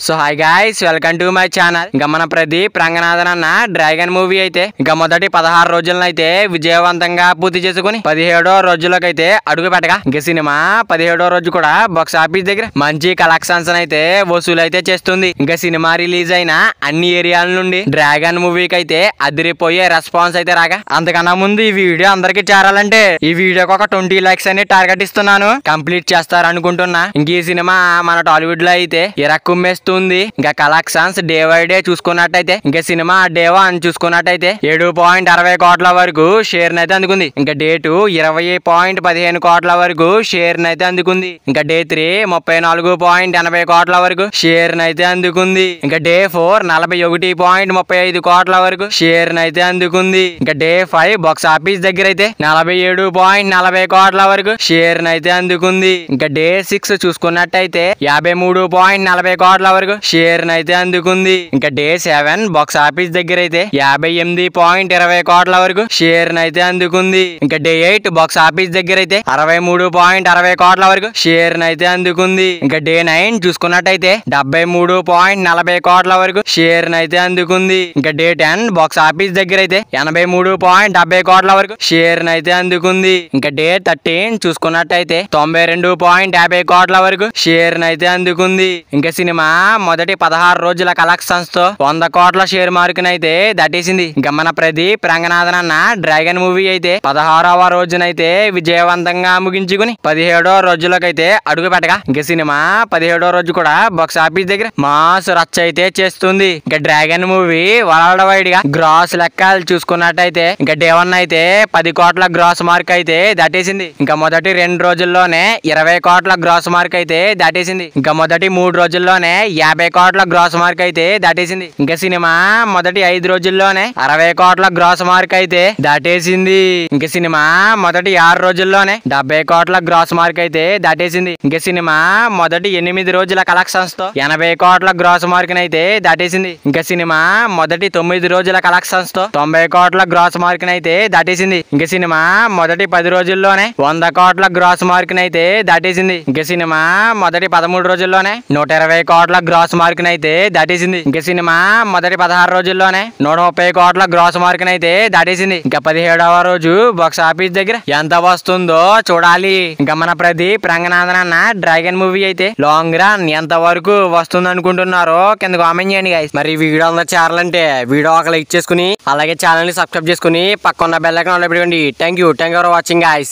So hi guys, welcome to my channel. ఇంకా మన ప్రదీప్ రంగనాథన్ అన్న డ్రాగన్ మూవీ అయితే ఇంకా మొదటి 16 రోజులను అయితే విజయవంతంగా పూర్తి చేసుకుని 17వ రోజులకైతే అడుగు పెట్టగా ఇంకా సినిమా 17వ రోజు కూడా బాక్స్ ఆఫీస్ దగ్గర మంచి కలెక్షన్స్ అయితే వసూలు అయితే చేస్తుంది. ఇంకా సినిమా రిలీజ్ అయిన అన్ని ఏరియాల నుండి డ్రాగన్ మూవీకి అయితే అదిరిపోయే రెస్పాన్స్ అయితే రాగా, అంతకన్నా ముందు ఈ వీడియో అందరికి చేరాలంటే ఈ వీడియోకి ఒక 20 లైక్స్ అని టార్గెట్ ఇస్తున్నాను. కంప్లీట్ చేస్తారనుకుంటున్నా. ఇంక ఈ సినిమా మన టాలీవుడ్ లో అయితే ఇరక్కుమ్మేస్తుంది. ఇంకా కలెక్షన్స్ డే బై డే చూసుకున్నట్టయితే ఇంకా సినిమా డే 1 చూసుకున్నట్టయితే 7.60 కోట్ల వరకు షేర్ నైతే అందుకుంది. ఇంకా డే 2 20.15 కోట్ల వరకు షేర్ నైతే అందుకుంది. ఇంకా డే 3 34.80 కోట్ల వరకు షేర్ నైతే అందుకుంది. ఇంకా డే 4 41.35 కోట్ల వరకు షేర్ నైతే అందుకుంది. ఇంకా డే 5 బాక్స్ ఆఫీస్ దగ్గర అయితే 47.40 కోట్ల వరకు షేర్ నైతే అందుకుంది. ఇంకా డే 6 చూసుకున్నట్టయితే 53.40 కోట్ల వరకు షేర్ నైతే అందుకుంది. ఇంకా డే 7 బాక్స్ ఆఫీస్ దగ్గర అయితే 58.20 కోట్ల వరకు షేర్ నైతే అందుకుంది. ఇంకా డే 8 బాక్స్ ఆఫీస్ దగ్గర అయితే 63.60 కోట్ల వరకు షేర్ నైతే అందుకుంది. ఇంకా డే 9 చూసుకున్నట్టయితే 73.40 కోట్ల వరకు షేర్ నైతే అందుకుంది. ఇంకా డే 10 బాక్స్ ఆఫీస్ దగ్గర అయితే 83.70 కోట్ల వరకు షేర్ నైతే అందుకుంది. ఇంకా డే 13 చూసుకున్నట్టయితే 92.50 కోట్ల వరకు షేర్ నైతే అందుకుంది. ఇంకా సినిమా మొదటి 16 రోజుల కలెక్షన్స్ తో 100 కోట్ల షేర్ మార్కునైతే దాటేసింది. ఇంకా మన ప్రదీప్ రంగనాథన్ అన్న డ్రాగన్ మూవీ అయితే 16వ రోజునైతే విజయవంతంగా ముగించుకుని 17వ రోజులకైతే అడుగు పెట్టగా ఇంకా సినిమా 17వ రోజు కూడా బాక్స్ ఆఫీస్ దగ్గర మాస్ రచ్చ అయితే చేస్తుంది. ఇంకా డ్రాగన్ మూవీ వరల్డ్ వైడ్ గా గ్రాస్ లెక్కలు చూసుకున్నట్టయితే ఇంకా డే 1 అయితే 10 కోట్ల గ్రాస్ మార్క్ అయితే దాటేసింది. ఇంకా మొదటి 2 రోజుల్లోనే 20 కోట్ల గ్రాస్ మార్క్ అయితే దాటేసింది. ఇంకా మొదటి 3 రోజుల్లోనే 50 కోట్ల గ్రాస్ మార్క్ అయితే దాటేసింది. ఇంకా సినిమా మొదటి 5 రోజుల్లోనే 60 కోట్ల గ్రాస్ మార్క్ అయితే దాటేసింది. ఇంకా సినిమా మొదటి 6 రోజుల్లోనే 70 కోట్ల గ్రాస్ మార్క్ అయితే దాటేసింది. ఇంకా సినిమా మొదటి 8 రోజుల కలెక్షన్స్ తో 80 కోట్ల గ్రాస్ మార్క్ అయితే దాటేసింది. ఇంకా సినిమా మొదటి 9 రోజుల కలెక్షన్స్ తో 90 కోట్ల గ్రాస్ మార్క్ అయితే దాటేసింది. ఇంకా సినిమా మొదటి 10 రోజుల్లోనే 100 కోట్ల గ్రాస్ మార్క్ అయితే దాటేసింది. ఇంకా సినిమా మొదటి 13 రోజుల్లోనే 120 కోట్ల గ్రాస్ మార్క్ అయితే దాటేసింది. ఇంకా సినిమా మొదటి 16 రోజుల్లోనే 130 కోట్ల గ్రాస్ మార్క్ అయితే దాటేసింది. ఇంకా 17వ రోజు బాక్స్ ఆఫీస్ దగ్గర ఎంత వస్తుందో చూడాలి. ఇంకా మన ప్రదీప్ రంగనాథన్ అన్న డ్రాగన్ మూవీ అయితే లాంగ్ రన్ ఎంత వరకు వస్తుంది అనుకుంటున్నారో కింద కామెంట్ చేయండి గైస్. మరి వీడియో అందరూ చేరాలంటే వీడియో ఒక లైక్ చేసుకుని అలాగే ఛానల్ ని సబ్స్క్రైబ్ చేసుకుని పక్కన బెల్ ఐకాన్ ఆన్ లో పెట్టుకోండి. Thank you for watching guys.